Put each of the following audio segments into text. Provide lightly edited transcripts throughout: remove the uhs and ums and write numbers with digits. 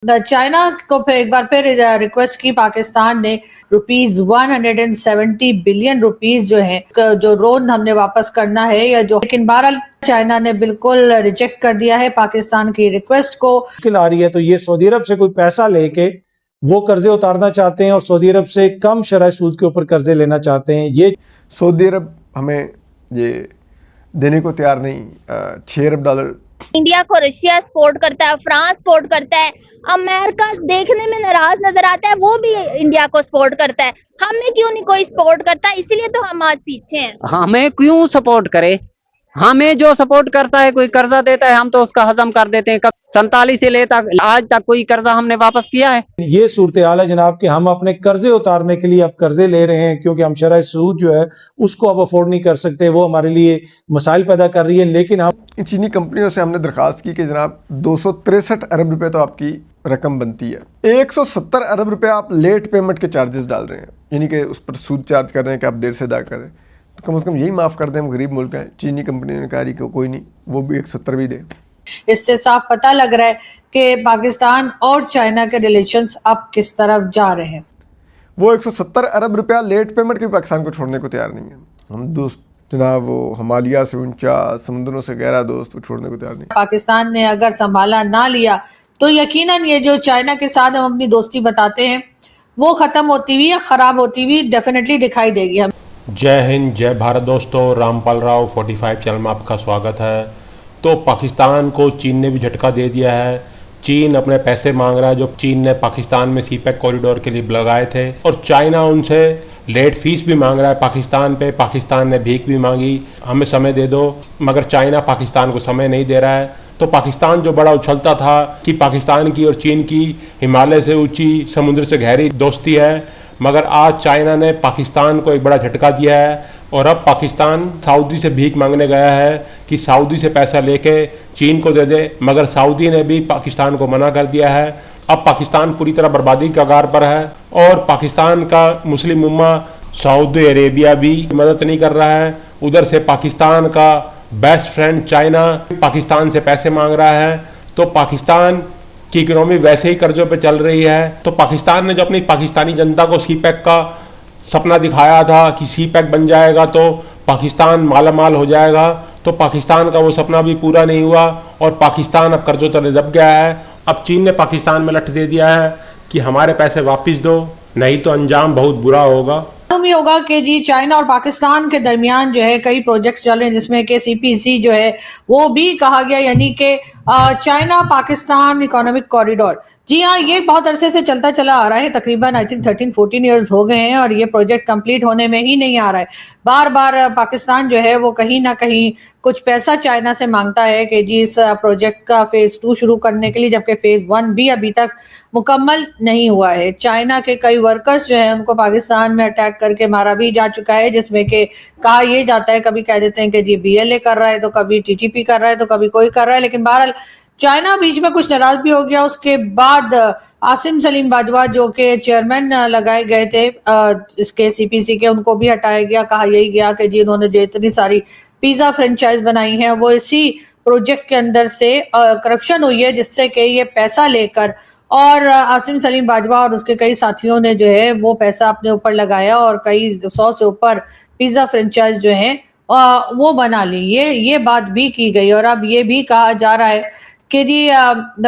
China को फिर एक बार फिर रिक्वेस्ट की पाकिस्तान ने ₹170 बिलियन जो है जो लोन हमने वापस करना है या जो, लेकिन बहरहाल चाइना ने बिल्कुल रिजेक्ट कर दिया है पाकिस्तान की रिक्वेस्ट को। मुश्किल आ रही है तो ये सऊदी अरब से कोई पैसा लेके वो कर्जे उतारना चाहते हैं और सऊदी अरब से कम शरह सूद के ऊपर कर्जे लेना चाहते हैं। ये सऊदी अरब हमें ये देने को तैयार नहीं। $6 अरब इंडिया को रशिया सपोर्ट करता है, फ्रांस सपोर्ट करता है, अमेरिका देखने में नाराज नजर आता है, वो भी इंडिया को सपोर्ट करता है। हमें क्यों नहीं कोई सपोर्ट करता, इसीलिए तो हम आज पीछे हैं। हमें क्यों सपोर्ट करे? हमें जो सपोर्ट करता है, कोई कर्जा देता है हम तो उसका हजम कर देते हैं। कब 47 से लेकर आज तक कोई कर्जा हमने वापस किया है? ये सूरत हाल है जनाब कि हम अपने कर्जे उतारने के लिए अब कर्जे ले रहे हैं क्योंकि हम शरह सूद जो है उसको अब अफोर्ड नहीं कर सकते, वो हमारे लिए मसाइल पैदा कर रही है। लेकिन हम इन चीनी कंपनियों से हमने दरखास्त की कि जनाब 263 अरब रुपए तो आपकी रकम बनती है, 170 अरब रुपए आप लेट पेमेंट के चार्जेस डाल रहे हैं, यानी कि उस पर सूद चार्ज कर रहे हैं कि आप देर से अदा करें। तो कम से कम यही माफ़ कर दें, हम गरीब मुल्क हैं। चीनी कंपनी ने कहा कि कोई नहीं, वो भी 170 भी दे। इससे साफ पता लग रहा है कि पाकिस्तान और चाइना के रिलेशंस अब किस तरफ जा रहे हैं। वो 170 अरब रुपया लेट पेमेंट के पाकिस्तान को छोड़ने को तैयार नहीं है। हम दोस्त जनाब वो हिमालय से ऊंचा, समुद्रों से गहरा दोस्त वो छोड़ने को तैयार नहीं। पाकिस्तान ने अगर संभाला ना लिया तो यकीनन ये जो चाइना के साथ हम अपनी दोस्ती बताते हैं वो खत्म होती हुई या खराब होती हुई डेफिनेटली दिखाई देगी। हम जय हिंद, जय भारत दोस्तों। रामपाल राव 45 चैनल में आपका स्वागत है। तो पाकिस्तान को चीन ने भी झटका दे दिया है। चीन अपने पैसे मांग रहा है जो चीन ने पाकिस्तान में सीपैक कॉरिडोर के लिए लगाए थे, और चाइना उनसे लेट फीस भी मांग रहा है पाकिस्तान पे। पाकिस्तान ने भीख भी मांगी, हमें समय दे दो, मगर चाइना पाकिस्तान को समय नहीं दे रहा है। तो पाकिस्तान जो बड़ा उछलता था कि पाकिस्तान की और चीन की हिमालय से ऊंची, समुद्र से गहरी दोस्ती है, मगर आज चाइना ने पाकिस्तान को एक बड़ा झटका दिया है और अब पाकिस्तान सऊदी से भीख मांगने गया है कि सऊदी से पैसा लेके चीन को दे दे, मगर सऊदी ने भी पाकिस्तान को मना कर दिया है। अब पाकिस्तान पूरी तरह बर्बादी के कगार पर है और पाकिस्तान का मुस्लिम उम्मा, सऊदी अरेबिया भी मदद नहीं कर रहा है। उधर से पाकिस्तान का बेस्ट फ्रेंड चाइना पाकिस्तान से पैसे मांग रहा है। तो पाकिस्तान की इकोनॉमी वैसे ही कर्जों पे चल रही है। तो पाकिस्तान ने जो अपनी पाकिस्तानी जनता को सीपैक का सपना दिखाया था कि सीपैक बन जाएगा तो पाकिस्तान माला माल हो जाएगा, तो पाकिस्तान का वो सपना भी पूरा नहीं हुआ और पाकिस्तान अब कर्जों तले दब गया है। अब चीन ने पाकिस्तान में लठ दे दिया है कि हमारे पैसे वापस दो, नहीं तो अंजाम बहुत बुरा होगा। मालूम ही होगा कि जी चाइना और पाकिस्तान के दरमियान जो है कई प्रोजेक्ट्स चल रहे हैं जिसमें कि सीपीसी जो है वो भी कहा गया, यानी कि चाइना पाकिस्तान इकोनॉमिक कॉरिडोर। जी हाँ, ये बहुत अरसे से चलता चला आ रहा है, तकरीबन आई थिंक 13-14 ईयर्स हो गए हैं और ये प्रोजेक्ट कंप्लीट होने में ही नहीं आ रहा है। बार बार पाकिस्तान जो है वो कहीं ना कहीं कुछ पैसा चाइना से मांगता है कि जी इस प्रोजेक्ट का फेज 2 शुरू करने के लिए, जबकि फेज 1 भी अभी तक मुकम्मल नहीं हुआ है। चाइना के कई वर्कर्स जो हैं उनको पाकिस्तान में अटैक करके मारा भी जा चुका है, जिसमें कि कहा यह जाता है, कभी कह देते हैं कि जी बीएलए कर रहा है, तो कभी टीटीपी कर रहा है, तो कभी कोई कर रहा है। लेकिन बहरहाल चाइना बीच में कुछ नाराज भी हो गया। उसके बाद आसिम सलीम बाजवा जो कि चेयरमैन लगाए गए थे इसके सीपीसी के, उनको भी हटाया गया। कहा यही गया कि जी उन्होंने जो इतनी सारी पिज्जा फ्रेंचाइज बनाई हैं वो इसी प्रोजेक्ट के अंदर से करप्शन हुई है, जिससे कि ये पैसा लेकर और आसिम सलीम बाजवा और उसके कई साथियों ने जो है वो पैसा अपने ऊपर लगाया और कई 100 से ऊपर पिज्जा फ्रेंचाइज जो है वो बना ली। ये बात भी की गई और अब ये भी कहा जा रहा है कि जी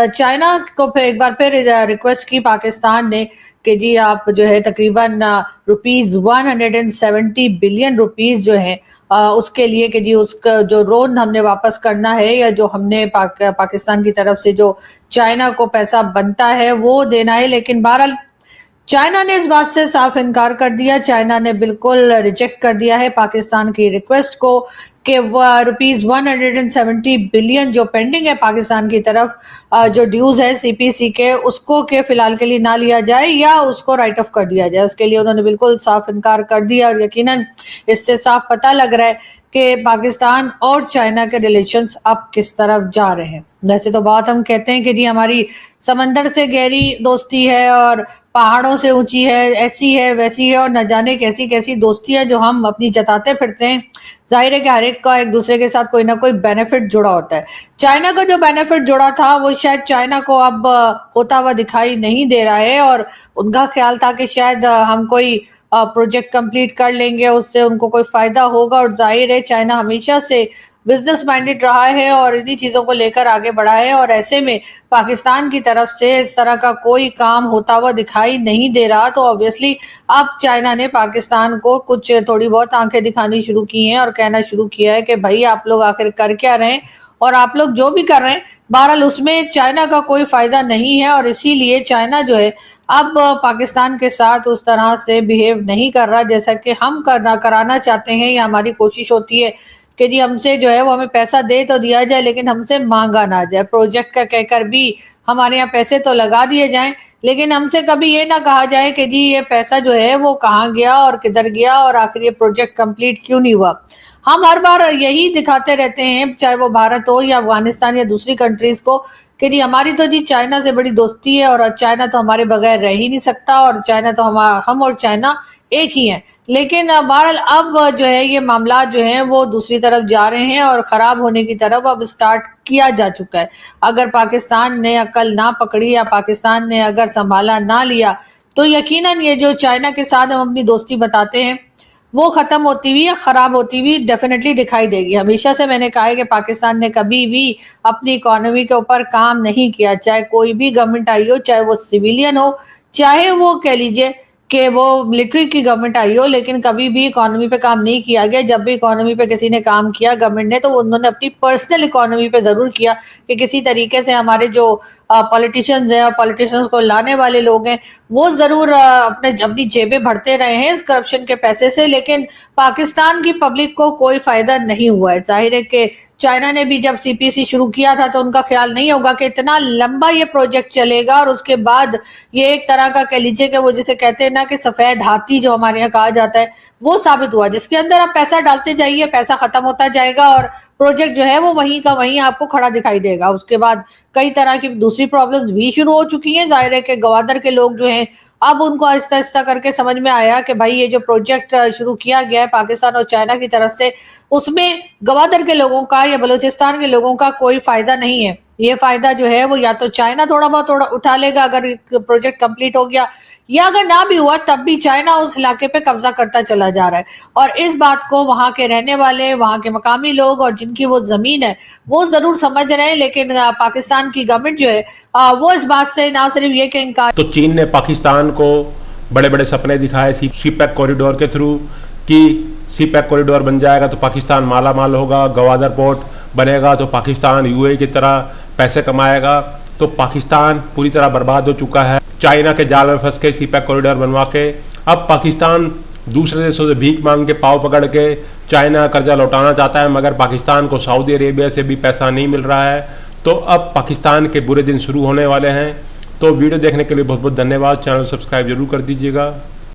चाइना को फिर एक बार फिर रिक्वेस्ट की पाकिस्तान ने कि जी आप जो है तकरीबन ₹170 बिलियन जो है उसके लिए कि जी उसका जो लोन हमने वापस करना है या जो हमने पाकिस्तान की तरफ से जो चाइना को पैसा बनता है वो देना है। लेकिन बहरहाल चाइना ने इस बात से साफ इनकार कर दिया। चाइना ने बिल्कुल रिजेक्ट कर दिया है पाकिस्तान की रिक्वेस्ट को कि ₹170 बिलियन जो पेंडिंग है पाकिस्तान की तरफ जो ड्यूज है सीपीसी के, उसको के फिलहाल के लिए ना लिया जाए या उसको राइट ऑफ कर दिया जाए। उसके लिए उन्होंने बिल्कुल साफ इनकार कर दिया और यकीनन इससे साफ पता लग रहा है कि पाकिस्तान और चाइना के रिलेशंस अब किस तरफ जा रहे हैं। वैसे तो बहुत हम कहते हैं कि जी हमारी समंदर से गहरी दोस्ती है और पहाड़ों से ऊंची है, ऐसी है वैसी है, और न जाने कैसी कैसी दोस्तियां जो हम अपनी जताते फिरते हैं। जाहिर है कि हर एक का एक दूसरे के साथ कोई ना कोई बेनिफिट जुड़ा होता है। चाइना का जो बेनिफिट जुड़ा था वो शायद चाइना को अब होता हुआ दिखाई नहीं दे रहा है, और उनका ख्याल था कि शायद हम कोई प्रोजेक्ट कंप्लीट कर लेंगे, उससे उनको कोई फायदा होगा। और जाहिर है चाइना हमेशा से बिजनेस माइंडेड रहा है और इन्हीं चीजों को लेकर आगे बढ़ा है, और ऐसे में पाकिस्तान की तरफ से इस तरह का कोई काम होता हुआ दिखाई नहीं दे रहा। तो ऑब्वियसली अब चाइना ने पाकिस्तान को कुछ थोड़ी बहुत आंखें दिखानी शुरू की हैं और कहना शुरू किया है कि भाई आप लोग आखिर कर क्या रहे हैं, और आप लोग जो भी कर रहे हैं बहरहाल उसमें चाइना का कोई फायदा नहीं है। और इसीलिए चाइना जो है अब पाकिस्तान के साथ उस तरह से बिहेव नहीं कर रहा जैसा कि हम कराना चाहते हैं, या हमारी कोशिश होती है कि जी हमसे जो है वो हमें पैसा दे तो दिया जाए लेकिन हमसे मांगा ना जाए। प्रोजेक्ट का कहकर भी हमारे यहाँ पैसे तो लगा दिए जाएं, लेकिन हमसे कभी ये ना कहा जाए कि जी ये पैसा जो है वो कहाँ गया और किधर गया और आखिर ये प्रोजेक्ट कंप्लीट क्यों नहीं हुआ। हम हर बार यही दिखाते रहते हैं, चाहे वो भारत हो या अफगानिस्तान या दूसरी कंट्रीज को, कि जी हमारी तो जी चाइना से बड़ी दोस्ती है और चाइना तो हमारे बगैर रह ही नहीं सकता, और चाइना तो हम और चाइना एक ही है। लेकिन बहरहाल अब जो है ये मामला जो है वो दूसरी तरफ जा रहे हैं और खराब होने की तरफ अब स्टार्ट किया जा चुका है। अगर पाकिस्तान ने अकल ना पकड़ी या पाकिस्तान ने अगर संभाला ना लिया तो यकीनन ये जो चाइना के साथ हम अपनी दोस्ती बताते हैं वो खत्म होती हुई या खराब होती हुई डेफिनेटली दिखाई देगी। हमेशा से मैंने कहा है कि पाकिस्तान ने कभी भी अपनी इकोनॉमी के ऊपर काम नहीं किया, चाहे कोई भी गवर्नमेंट आई हो, चाहे वो सिविलियन हो, चाहे वो कह लीजिए कि वो मिलिट्री की गवर्नमेंट आई हो, लेकिन कभी भी इकोनॉमी पे काम नहीं किया गया। जब भी इकोनॉमी पे किसी ने काम किया गवर्नमेंट ने, तो उन्होंने अपनी पर्सनल इकोनॉमी पे जरूर किया कि किसी तरीके से हमारे जो पॉलिटिशियंस हैं और पॉलिटिशियंस को लाने वाले लोग हैं वो जरूर अपनी जेबें भरते रहे हैं इस करप्शन के पैसे से, लेकिन पाकिस्तान की पब्लिक को कोई फायदा नहीं हुआ है। जाहिर है कि चाइना ने भी जब सीपीसी शुरू किया था तो उनका ख्याल नहीं होगा कि इतना लंबा ये प्रोजेक्ट चलेगा और उसके बाद ये एक तरह का कह लीजिए कि वो जिसे कहते हैं ना कि सफेद हाथी जो हमारे यहाँ कहा जाता है वो साबित हुआ, जिसके अंदर आप पैसा डालते जाइए, पैसा खत्म होता जाएगा और प्रोजेक्ट जो है वो वहीं का वहीं आपको खड़ा दिखाई देगा। उसके बाद कई तरह की दूसरी प्रॉब्लम्स भी शुरू हो चुकी हैं। जाहिर है कि गवादर के लोग जो हैं अब उनको आहिस्ता आहिस्ता करके समझ में आया कि भाई ये जो प्रोजेक्ट शुरू किया गया है पाकिस्तान और चाइना की तरफ से, उसमें गवादर के लोगों का या बलूचिस्तान के लोगों का कोई फायदा नहीं है। ये फायदा जो है वो या तो चाइना थोड़ा बहुत उठा लेगा अगर प्रोजेक्ट कंप्लीट हो गया, या अगर ना भी हुआ तब भी चाइना उस इलाके पे कब्जा करता चला जा रहा है। और इस बात को वहां के रहने वाले, वहां के मकामी लोग और जिनकी वो जमीन है वो जरूर समझ रहे हैं, लेकिन पाकिस्तान की गवर्नमेंट जो है वो इस बात से ना सिर्फ ये कि इनकार। तो चीन ने पाकिस्तान को बड़े बड़े सपने दिखाए सीपैक कॉरिडोर के थ्रू कि सीपैक कॉरिडोर बन जाएगा तो पाकिस्तान माला माल होगा, गवादर पोर्ट बनेगा तो पाकिस्तान यूएई की तरह पैसे कमाएगा। तो पाकिस्तान पूरी तरह बर्बाद हो चुका है चाइना के जाल में फंस के सीपैक कॉरिडोर बनवा के। अब पाकिस्तान दूसरे देशों से भीख मांग के पाँव पकड़ के चाइना कर्जा लौटाना चाहता है, मगर पाकिस्तान को सऊदी अरेबिया से भी पैसा नहीं मिल रहा है। तो अब पाकिस्तान के बुरे दिन शुरू होने वाले हैं। तो वीडियो देखने के लिए बहुत बहुत धन्यवाद। चैनल सब्सक्राइब जरूर कर दीजिएगा।